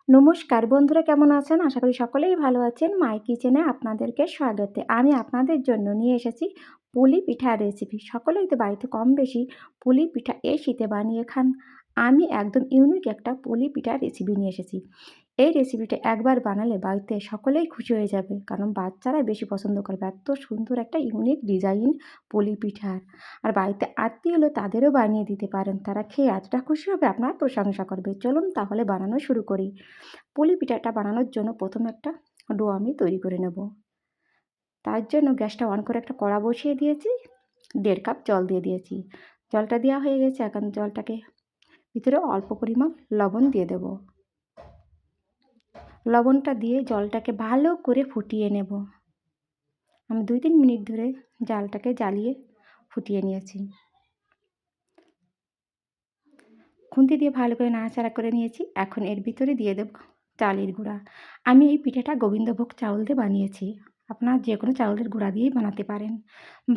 নমস্কার বন্ধুরা, কেমন আছেন? আশা করি সকলেই ভালো আছেন। মাই কিচেনে আপনাদেরকে স্বাগত। আমি আপনাদের জন্য নিয়ে এসেছি পুলি পিঠার রেসিপি। সকলেই তো বাড়িতে কম বেশি পুলি পিঠা এই শীতে বানিয়ে খান। আমি একদম ইউনিক একটা পুলি পিঠার রেসিপি নিয়ে এসেছি। এই রেসিপিটা একবার বানালে বাড়িতে সকলেই খুশি হয়ে যাবে, কারণ বাচ্চারা বেশি পছন্দ করবে। এত সুন্দর একটা ইউনিক ডিজাইন পুলি পিঠার। আর বাড়িতে আত্মীয় হলে তাদেরও বানিয়ে দিতে পারেন। তারা খেয়ে এতটা খুশি হবে, আপনার প্রশংসা করবে। চলুন তাহলে বানানো শুরু করি। পুলি পিঠাটা বানানোর জন্য প্রথমে একটা ডো আমি তৈরি করে নেব। তার জন্য গ্যাসটা অন করে একটা কড়া বসিয়ে দিয়েছি। 1.5 কাপ জল দিয়ে দিয়েছি। জলটা দেওয়া হয়ে গেছে। এখন জলটাকে ভিতরে অল্প পরিমাণ লবণ দিয়ে দেব। লবণটা দিয়ে জলটাকে ভালো করে ফুটিয়ে নেব। আমি 2-3 মিনিট ধরে জালটাকে জ্বালিয়ে ফুটিয়ে নিয়েছি। খুন্তি দিয়ে ভালো করে নাড়াচাড়া করে নিয়েছি। এখন এর ভিতরে দিয়ে দেব চালের গুঁড়া। আমি এই পিঠাটা গোবিন্দভোগ চাউল দিয়ে বানিয়েছি। আপনার যে কোনো চাউলের গুঁড়া দিয়েই বানাতে পারেন।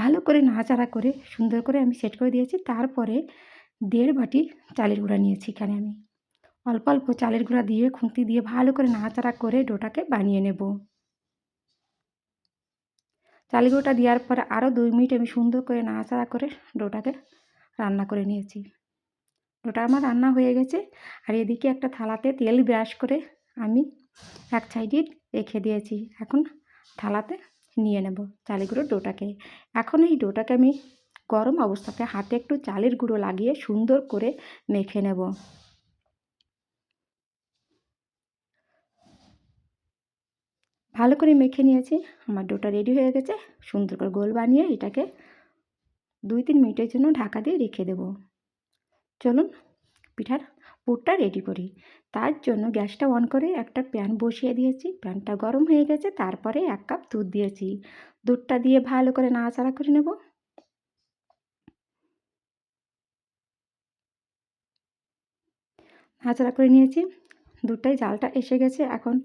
ভালো করে নাড়াচাড়া করে সুন্দর করে আমি সেট করে দিয়েছি। তারপরে 1.5 বাটি চালের গুঁড়া নিয়েছি এখানে আমি। অল্প অল্প চালের গুঁড়া দিয়ে খুন্তি দিয়ে ভালো করে নাড়াচাড়া করে ডোটাকে বানিয়ে নেব। চালের গুঁড়োটা দেওয়ার পরে আরও 2 মিনিট আমি সুন্দর করে নাড়াচাড়া করে ডোটাকে রান্না করে নিয়েছি। ওটা আমার রান্না হয়ে গেছে। আর এদিকে একটা থালাতে তেল ব্রাশ করে আমি এক সাইডে রেখে দিয়েছি। এখন থালাতে নিয়ে নেব চালের গুঁড়োর ডোটাকে। এখন এই ডোটাকে আমি গরম অবস্থাতে হাতে একটু চালের গুঁড়ো লাগিয়ে সুন্দর করে মেখে নেব। ভালো করে মেখে নিয়েছি। আমার ডোটা রেডি হয়ে গেছে। সুন্দর করে গোল বানিয়ে এটাকে 2-3 মিনিটের জন্য ঢাকা দিয়ে রেখে দেব। চলুন পিঠার পুরটা রেডি করি। তার জন্য গ্যাসটা অন করে একটা প্যান বসিয়ে দিয়েছি। প্যানটা গরম হয়ে গেছে। তারপরে 1 কাপ দুধ দিয়েছি। দুধটা দিয়ে ভালো করে নাড়াচাড়া করে নেব। নাড়াচাড়া করে নিয়েছি। দুধটায় জালটা এসে গেছে। এখন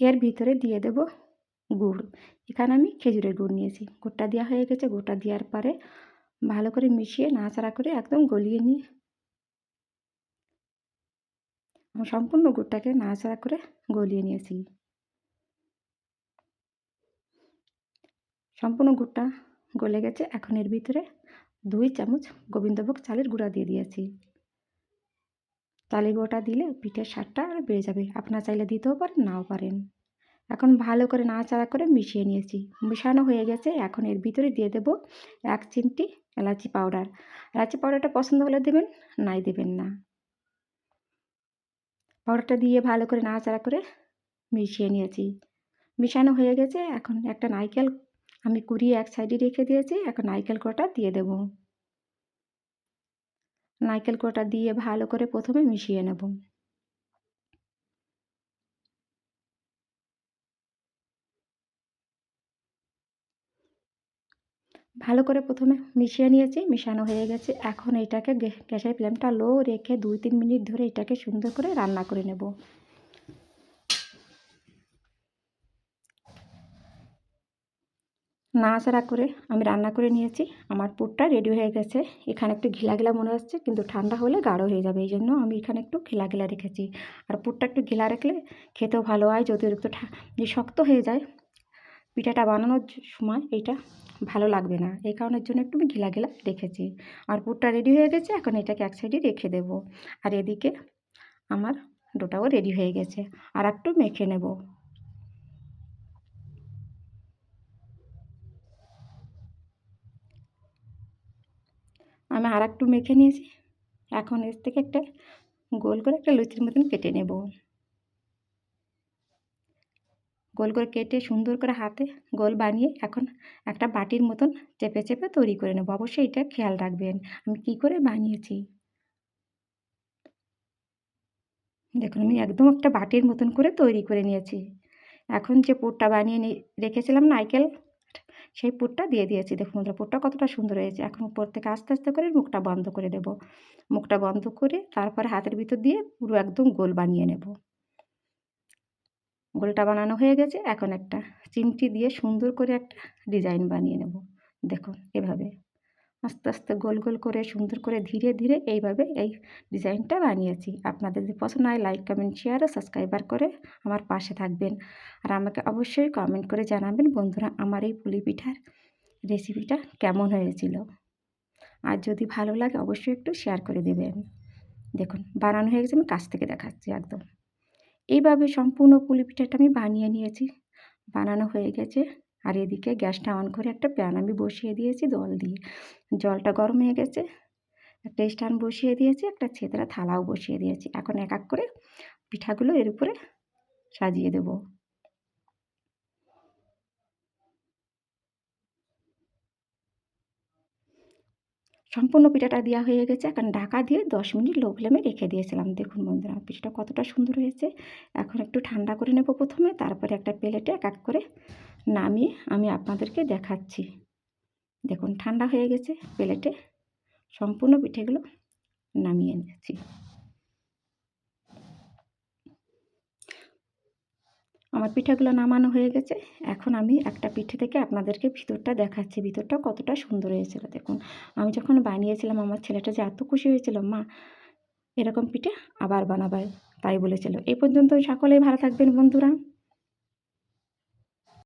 এর ভিতরে দিয়ে দেব গুড়। এখানে আমি খেজুরের গুড় নিয়েছি। গুড়টা দেওয়া হয়ে গেছে। গুড়টা দেওয়ার পরে ভালো করে মিশিয়ে নাড়াচাড়া করে একদম গলিয়ে নিয়ে সম্পূর্ণ গুড়টাকে নাড়াচাড়া করে গলিয়ে নিয়েছি। সম্পূর্ণ গুড়টা গলে গেছে। এখন এর ভিতরে 2 চামচ গোবিন্দভোগ চালের গুঁড়া দিয়ে দিয়েছি। চালের গুঁড়োটা দিলে পিঠের স্বাদটা আরও বেড়ে যাবে। আপনারা চাইলে দিতেও পারেন, নাও পারেন। এখন ভালো করে নাড়াচাড়া করে মিশিয়ে নিয়েছি। মেশানো হয়ে গেছে। এখন এর ভিতরে দিয়ে দেব 1 চিমটি এলাচি পাউডার। এলাচি পাউডারটা পছন্দ হলে দেবেন, নাই দেবেন না। পাউডারটা দিয়ে ভালো করে নাড়াচাড়া করে মিশিয়ে নিয়েছি। মিশানো হয়ে গেছে। এখন একটা নারকেল আমি কুড়িয়ে এক সাইডে রেখে দিয়েছি। এখন নারকেল কোড়াটা দিয়ে দেব। নারকেল কোড়াটা দিয়ে ভালো করে প্রথমে মিশিয়ে নেব। ভালো করে প্রথমে মিশিয়ে নিয়েছি। মিশানো হয়ে গেছে। এখন এটাকে গ্যাসের ফ্লেমটা লো রেখে 2-3 মিনিট ধরে এটাকে সুন্দর করে রান্না করে নেব। নাড়াচাড়া করে আমি রান্না করে নিয়েছি। আমার পুরটা রেডি হয়ে গেছে। এখানে একটু ঘিলা ঘিলা মনে হচ্ছে, কিন্তু ঠান্ডা হলে গাঢ় হয়ে যাবে। এই জন্য আমি এখানে একটু ঘিলা ঘিলা রেখেছি। আর পুরটা একটু ঘিলা রাখলে খেতেও ভালো হয়। যদি একটু শক্ত হয়ে যায় পিঠাটা বানানোর সময় এইটা ভালো লাগবে না। এই কারণের জন্য একটু আমি ঘিলা ঘিলা রেখেছি। আর পুরটা রেডি হয়ে গেছে। এখন এটাকে এক সাইডে রেখে দেব। আর এদিকে আমার ডোটাও রেডি হয়ে গেছে। আর একটু মেখে নেব। আমি আর একটু মেখে নিয়েছি। এখন এর থেকে একটা গোল করে একটা লুচির মতন কেটে নেব। গোল করে কেটে সুন্দর করে হাতে গোল বানিয়ে এখন একটা বাটির মতন চেপে চেপে তৈরি করে নেব। অবশ্যই এটা খেয়াল রাখবেন আমি কী করে বানিয়েছি। দেখুন আমি একদম একটা বাটির মতন করে তৈরি করে নিয়েছি। এখন যে পুরটা বানিয়ে রেখেছিলাম নারকেল, সেই পুরটা দিয়ে দিয়েছি। দেখুন পুরটা কতটা সুন্দর হয়েছে। এখন উপর থেকে আস্তে আস্তে করে মুখটা বন্ধ করে দেব। মুখটা বন্ধ করে তারপরে হাতের ভিতর দিয়ে পুরো একদম গোল বানিয়ে নেব। গোলটা বানানো হয়ে গেছে। এখন একটা চিমটি দিয়ে সুন্দর করে একটা ডিজাইন বানিয়ে নেব। দেখুন এভাবে আস্তে আস্তে গোল গোল করে সুন্দর করে ধীরে ধীরে এইভাবে এই ডিজাইনটা বানিয়েছি। আপনাদের যদি পছন্দ হয় লাইক, কমেন্ট, শেয়ার ও সাবস্ক্রাইবার করে আমার পাশে থাকবেন। আর আমাকে অবশ্যই কমেন্ট করে জানাবেন বন্ধুরা আমার এই পুলি পিঠার রেসিপিটা কেমন হয়েছিল। আর যদি ভালো লাগে অবশ্যই একটু শেয়ার করে দেবেন। দেখুন বানানো হয়ে গেছে, আমি কাছ থেকে দেখাচ্ছি একদম। এইভাবে সম্পূর্ণ পুলি পিঠাটা আমি বানিয়ে নিয়েছি। বানানো হয়ে গেছে। আর এদিকে গ্যাসটা অন করে একটা প্যান আমি বসিয়ে দিয়েছি জল দিয়ে। জলটা গরম হয়ে গেছে। একটা স্ট্যান্ড বসিয়ে দিয়েছি, একটা ছেঁতরা থালাও বসিয়ে দিয়েছি। এখন এক এক করে পিঠাগুলো এর উপরে সাজিয়ে দেব। সম্পূর্ণ পিঠাটা দেওয়া হয়ে গেছে। এখন ঢাকা দিয়ে 10 মিনিট লো ফ্লেমে রেখে দিয়েছিলাম। দেখুন বন্ধুরা পিঠাটা কতটা সুন্দর হয়েছে। এখন একটু ঠান্ডা করে নেব প্রথমে, তারপরে একটা প্লেটে এক এক করে নামিয়ে আমি আপনাদেরকে দেখাচ্ছি। দেখুন ঠান্ডা হয়ে গেছে, প্লেটে সম্পূর্ণ পিঠেগুলো নামিয়ে নিয়েছি। আমার পিঠাগুলো নামানো হয়ে গেছে। এখন আমি একটা পিঠে থেকে আপনাদেরকে ভিতরটা দেখাচ্ছি। ভিতরটা কতটা সুন্দর হয়েছিল দেখুন। আমি যখন বানিয়েছিলাম আমার ছেলেটা যে এত খুশি হয়েছিল, মা এরকম পিঠে আবার বানাবে তাই বলেছিল। এই পর্যন্ত সকলেই ভালো থাকবেন বন্ধুরা।